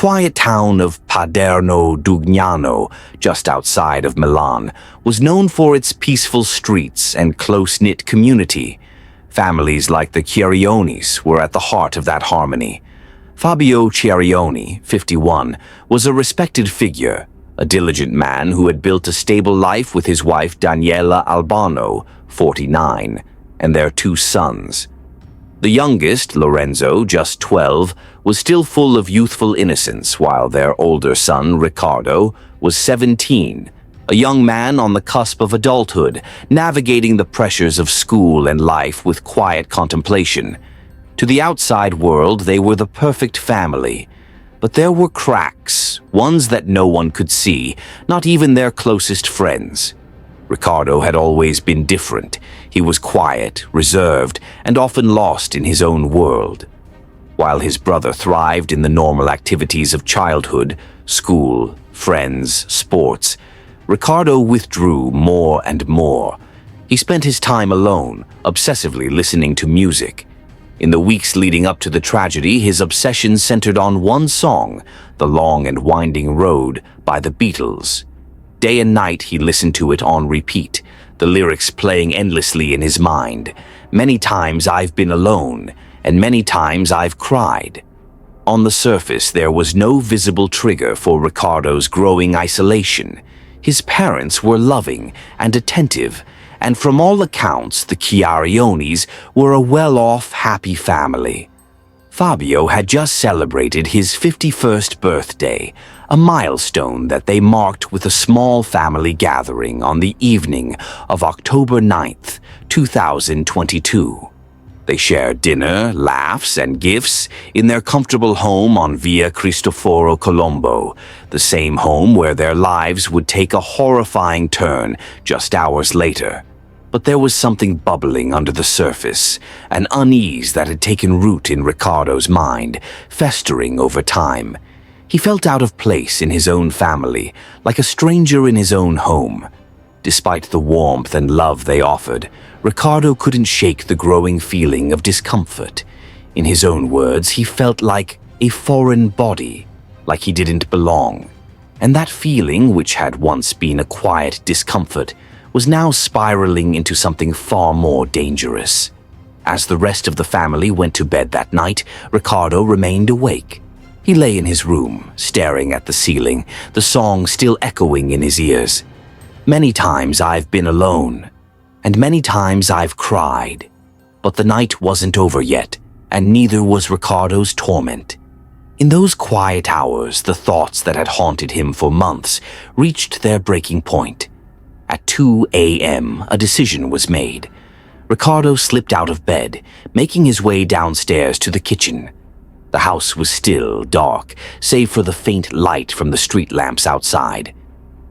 quiet town of Paderno Dugnano, just outside of Milan, was known for its peaceful streets and close-knit community. Families like the Chiarionis were at the heart of that harmony. Fabio Chiarioni, 51, was a respected figure, a diligent man who had built a stable life with his wife Daniela Albano, 49, and their 2 sons. The youngest, Lorenzo, just 12, was still full of youthful innocence, while their older son, Riccardo, was 17, a young man on the cusp of adulthood, navigating the pressures of school and life with quiet contemplation. To the outside world, they were the perfect family. But there were cracks, ones that no one could see, not even their closest friends. Riccardo had always been different. He was quiet, reserved, and often lost in his own world. While his brother thrived in the normal activities of childhood, school, friends, sports, Riccardo withdrew more and more. He spent his time alone, obsessively listening to music. In the weeks leading up to the tragedy, his obsession centered on one song, The Long and Winding Road by the Beatles. Day and night he listened to it on repeat, the lyrics playing endlessly in his mind. Many times I've been alone, and many times I've cried. On the surface, there was no visible trigger for Riccardo's growing isolation. His parents were loving and attentive, and from all accounts, the Chiarionis were a well-off, happy family. Fabio had just celebrated his 51st birthday, a milestone that they marked with a small family gathering on the evening of October 9th, 2022. They shared dinner, laughs, and gifts in their comfortable home on Via Cristoforo Colombo, the same home where their lives would take a horrifying turn just hours later. But there was something bubbling under the surface, an unease that had taken root in Riccardo's mind, festering over time. He felt out of place in his own family, like a stranger in his own home. Despite the warmth and love they offered, Riccardo couldn't shake the growing feeling of discomfort. In his own words, he felt like a foreign body, like he didn't belong. And that feeling, which had once been a quiet discomfort, was now spiraling into something far more dangerous. As the rest of the family went to bed that night, Riccardo remained awake. He lay in his room, staring at the ceiling, the song still echoing in his ears. Many times I've been alone, and many times I've cried. But the night wasn't over yet, and neither was Riccardo's torment. In those quiet hours, the thoughts that had haunted him for months reached their breaking point. At 2 a.m., a decision was made. Riccardo slipped out of bed, making his way downstairs to the kitchen. The house was still dark, save for the faint light from the street lamps outside.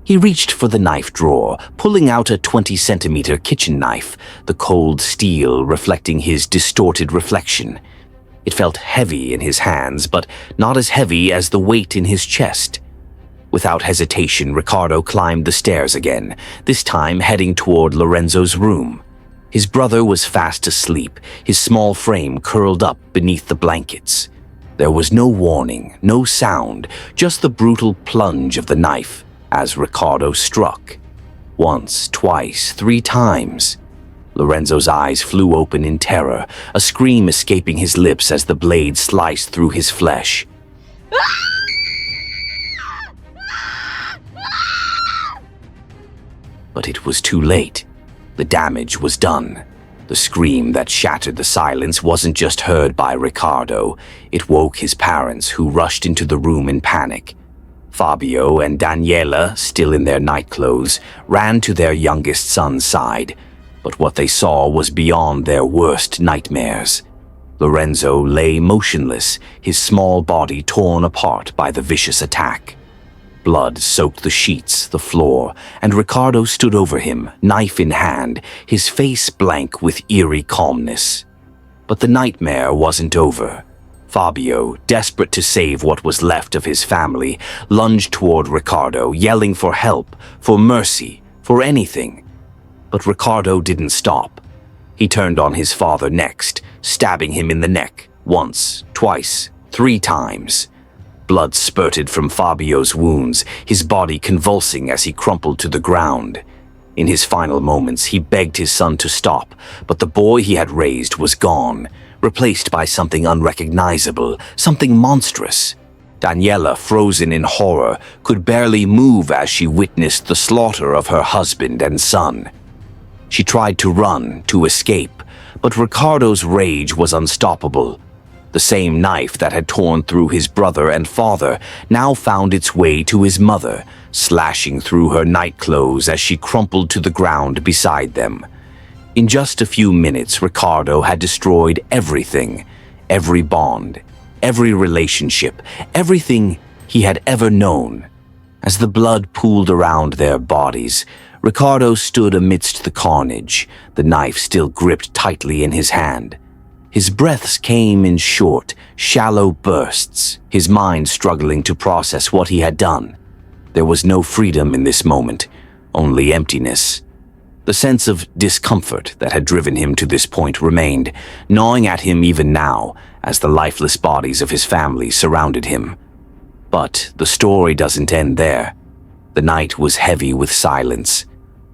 He reached for the knife drawer, pulling out a 20-centimeter kitchen knife, the cold steel reflecting his distorted reflection. It felt heavy in his hands, but not as heavy as the weight in his chest. Without hesitation, Riccardo climbed the stairs again, this time heading toward Lorenzo's room. His brother was fast asleep, his small frame curled up beneath the blankets. There was no warning, no sound, just the brutal plunge of the knife as Riccardo struck. Once, twice, 3 times. Lorenzo's eyes flew open in terror, a scream escaping his lips as the blade sliced through his flesh. But it was too late. The damage was done. The scream that shattered the silence wasn't just heard by Riccardo. It woke his parents, who rushed into the room in panic. Fabio and Daniela, still in their nightclothes, ran to their youngest son's side. But what they saw was beyond their worst nightmares. Lorenzo lay motionless, his small body torn apart by the vicious attack. Blood soaked the sheets, the floor, and Riccardo stood over him, knife in hand, his face blank with eerie calmness. But the nightmare wasn't over. Fabio, desperate to save what was left of his family, lunged toward Riccardo, yelling for help, for mercy, for anything. But Riccardo didn't stop. He turned on his father next, stabbing him in the neck, once, twice, 3 times. Blood spurted from Fabio's wounds, his body convulsing as he crumpled to the ground. In his final moments, he begged his son to stop, but the boy he had raised was gone, replaced by something unrecognizable, something monstrous. Daniela, frozen in horror, could barely move as she witnessed the slaughter of her husband and son. She tried to run, to escape, but Riccardo's rage was unstoppable. The same knife that had torn through his brother and father now found its way to his mother, slashing through her nightclothes as she crumpled to the ground beside them. In just a few minutes, Riccardo had destroyed everything, every bond, every relationship, everything he had ever known. As the blood pooled around their bodies, Riccardo stood amidst the carnage, the knife still gripped tightly in his hand. His breaths came in short, shallow bursts, his mind struggling to process what he had done. There was no freedom in this moment, only emptiness. The sense of discomfort that had driven him to this point remained, gnawing at him even now, as the lifeless bodies of his family surrounded him. But the story doesn't end there. The night was heavy with silence.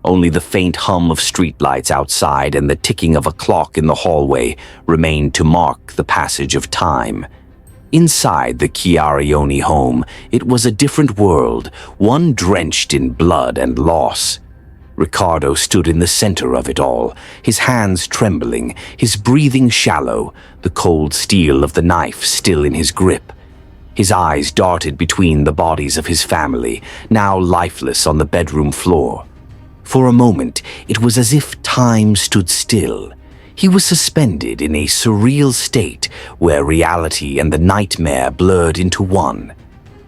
Only the faint hum of streetlights outside and the ticking of a clock in the hallway remained to mark the passage of time. Inside the Chiarioni home, it was a different world, one drenched in blood and loss. Riccardo stood in the center of it all, his hands trembling, his breathing shallow, the cold steel of the knife still in his grip. His eyes darted between the bodies of his family, now lifeless on the bedroom floor. For a moment, it was as if time stood still. He was suspended in a surreal state where reality and the nightmare blurred into one.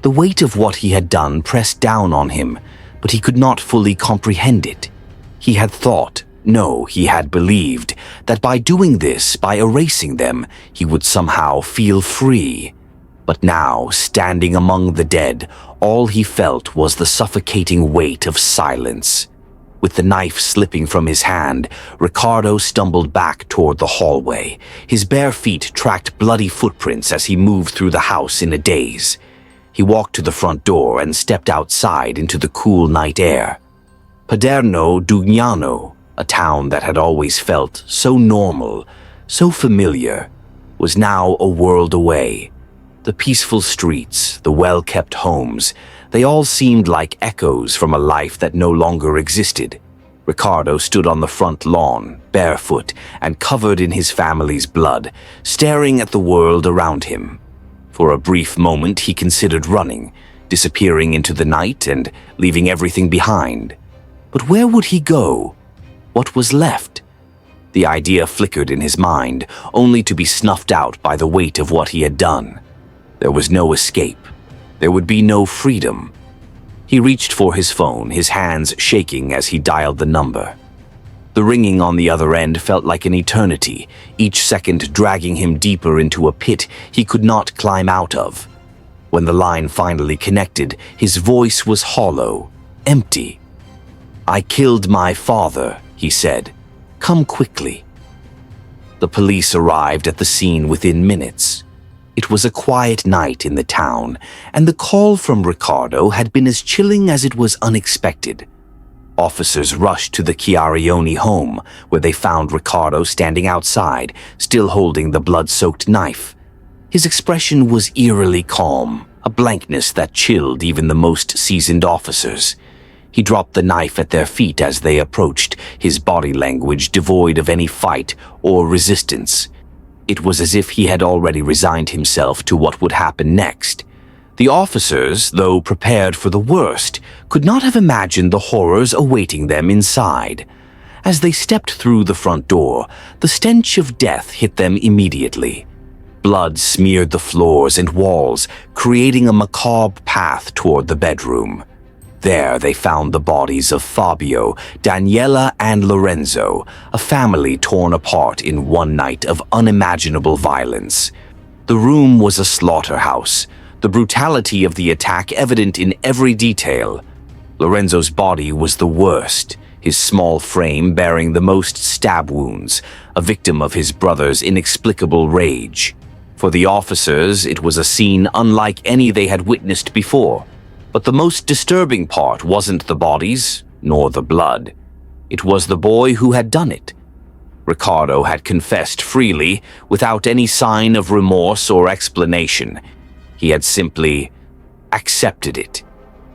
The weight of what he had done pressed down on him, but he could not fully comprehend it. He had thought, no, he had believed, that by doing this, by erasing them, he would somehow feel free. But now, standing among the dead, all he felt was the suffocating weight of silence. With the knife slipping from his hand, Riccardo stumbled back toward the hallway. His bare feet tracked bloody footprints as he moved through the house in a daze. He walked to the front door and stepped outside into the cool night air. Paderno Dugnano, a town that had always felt so normal, so familiar, was now a world away. The peaceful streets, the well-kept homes, they all seemed like echoes from a life that no longer existed. Riccardo stood on the front lawn, barefoot and covered in his family's blood, staring at the world around him. For a brief moment he considered running, disappearing into the night and leaving everything behind. But where would he go? What was left? The idea flickered in his mind, only to be snuffed out by the weight of what he had done. There was no escape. There would be no freedom. He reached for his phone, his hands shaking as he dialed the number. The ringing on the other end felt like an eternity, each second dragging him deeper into a pit he could not climb out of. When the line finally connected, his voice was hollow, empty. "I killed my father," he said. "Come quickly." The police arrived at the scene within minutes. It was a quiet night in the town, and the call from Riccardo had been as chilling as it was unexpected. Officers rushed to the Chiarioni home, where they found Riccardo standing outside, still holding the blood-soaked knife. His expression was eerily calm, a blankness that chilled even the most seasoned officers. He dropped the knife at their feet as they approached, his body language devoid of any fight or resistance. It was as if he had already resigned himself to what would happen next. The officers, though prepared for the worst, could not have imagined the horrors awaiting them inside. As they stepped through the front door, the stench of death hit them immediately. Blood smeared the floors and walls, creating a macabre path toward the bedroom. There they found the bodies of Fabio, Daniela, and Lorenzo, a family torn apart in one night of unimaginable violence. The room was a slaughterhouse, the brutality of the attack evident in every detail. Lorenzo's body was the worst, his small frame bearing the most stab wounds, a victim of his brother's inexplicable rage. For the officers, it was a scene unlike any they had witnessed before. But the most disturbing part wasn't the bodies, nor the blood. It was the boy who had done it. Riccardo had confessed freely, without any sign of remorse or explanation. He had simply accepted it.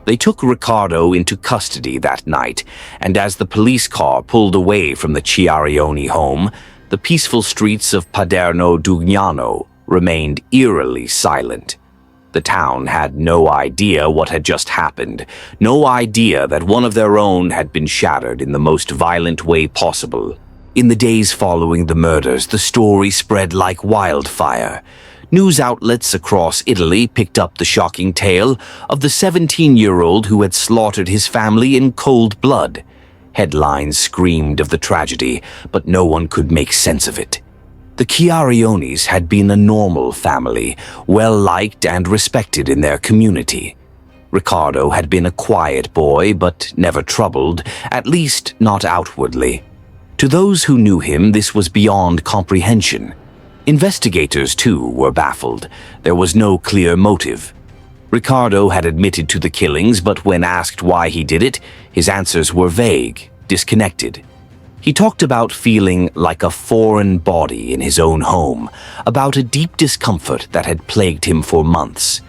They took Riccardo into custody that night, and as the police car pulled away from the Chiarioni home, the peaceful streets of Paderno Dugnano remained eerily silent. The town had no idea what had just happened, no idea that one of their own had been shattered in the most violent way possible. In the days following the murders, the story spread like wildfire. News outlets across Italy picked up the shocking tale of the 17-year-old who had slaughtered his family in cold blood. Headlines screamed of the tragedy, but no one could make sense of it. The Chiarionis had been a normal family, well-liked and respected in their community. Riccardo had been a quiet boy, but never troubled, at least not outwardly. To those who knew him, this was beyond comprehension. Investigators, too, were baffled. There was no clear motive. Riccardo had admitted to the killings, but when asked why he did it, his answers were vague, disconnected. He talked about feeling like a foreign body in his own home, about a deep discomfort that had plagued him for months.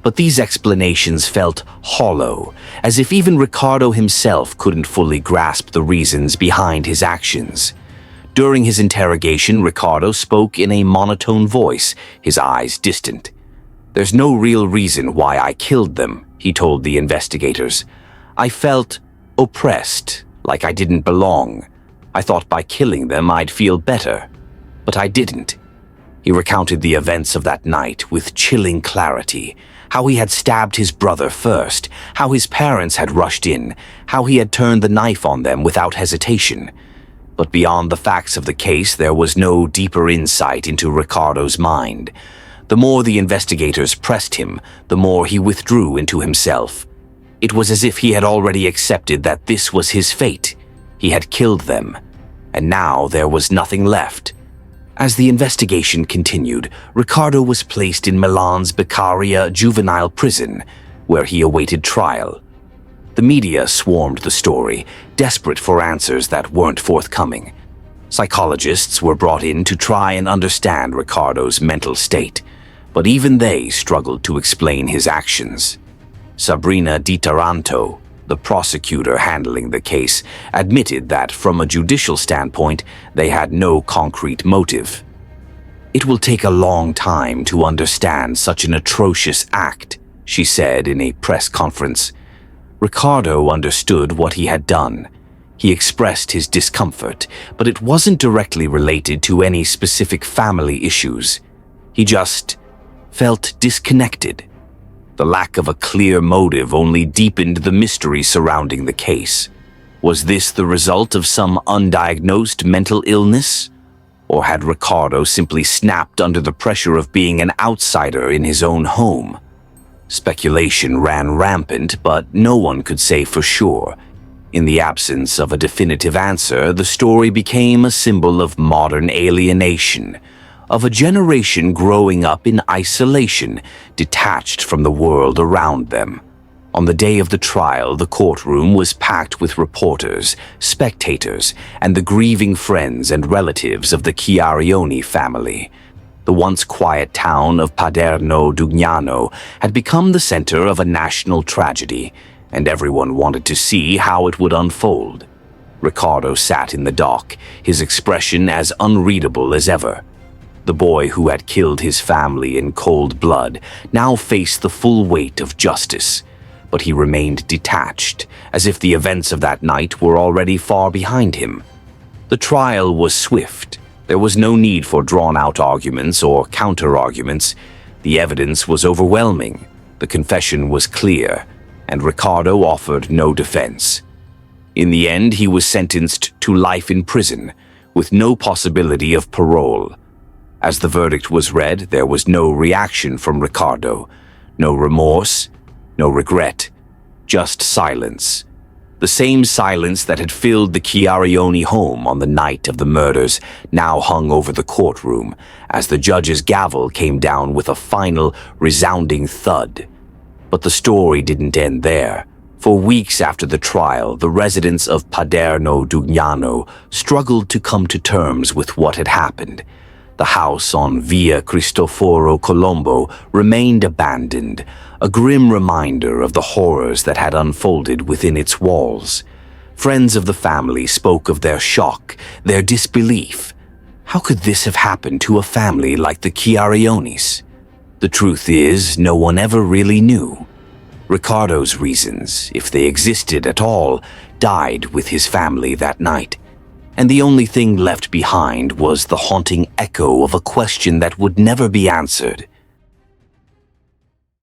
But these explanations felt hollow, as if even Riccardo himself couldn't fully grasp the reasons behind his actions. During his interrogation, Riccardo spoke in a monotone voice, his eyes distant. "There's no real reason why I killed them," he told the investigators. "I felt oppressed, like I didn't belong. I thought by killing them I'd feel better, but I didn't." He recounted the events of that night with chilling clarity, how he had stabbed his brother first, how his parents had rushed in, how he had turned the knife on them without hesitation. But beyond the facts of the case, there was no deeper insight into Riccardo's mind. The more the investigators pressed him, the more he withdrew into himself. It was as if he had already accepted that this was his fate. He had killed them, and now there was nothing left. As the investigation continued, Riccardo was placed in Milan's Beccaria juvenile prison, where he awaited trial. The media swarmed the story, desperate for answers that weren't forthcoming. Psychologists were brought in to try and understand Riccardo's mental state, but even they struggled to explain his actions. Sabrina Di Taranto, the prosecutor handling the case, admitted that from a judicial standpoint, they had no concrete motive. "It will take a long time to understand such an atrocious act," she said in a press conference. Riccardo understood what he had done. He expressed his discomfort, but it wasn't directly related to any specific family issues. He just felt disconnected. The lack of a clear motive only deepened the mystery surrounding the case. Was this the result of some undiagnosed mental illness? Or had Riccardo simply snapped under the pressure of being an outsider in his own home? Speculation ran rampant, but no one could say for sure. In the absence of a definitive answer, the story became a symbol of modern alienation, of a generation growing up in isolation, detached from the world around them. On the day of the trial, the courtroom was packed with reporters, spectators, and the grieving friends and relatives of the Chiarioni family. The once quiet town of Paderno Dugnano had become the center of a national tragedy, and everyone wanted to see how it would unfold. Riccardo sat in the dock, his expression as unreadable as ever. The boy who had killed his family in cold blood now faced the full weight of justice, but he remained detached, as if the events of that night were already far behind him. The trial was swift. There was no need for drawn-out arguments or counter-arguments. The evidence was overwhelming, the confession was clear, and Riccardo offered no defense. In the end, he was sentenced to life in prison, with no possibility of parole. As the verdict was read, there was no reaction from Riccardo, no remorse, no regret, just silence. The same silence that had filled the Chiarioni home on the night of the murders now hung over the courtroom as the judge's gavel came down with a final, resounding thud. But the story didn't end there. For weeks after the trial, the residents of Paderno Dugnano struggled to come to terms with what had happened. The house on Via Cristoforo Colombo remained abandoned, a grim reminder of the horrors that had unfolded within its walls. Friends of the family spoke of their shock, their disbelief. How could this have happened to a family like the Chiarionis? The truth is, no one ever really knew. Riccardo's reasons, if they existed at all, died with his family that night. And the only thing left behind was the haunting echo of a question that would never be answered.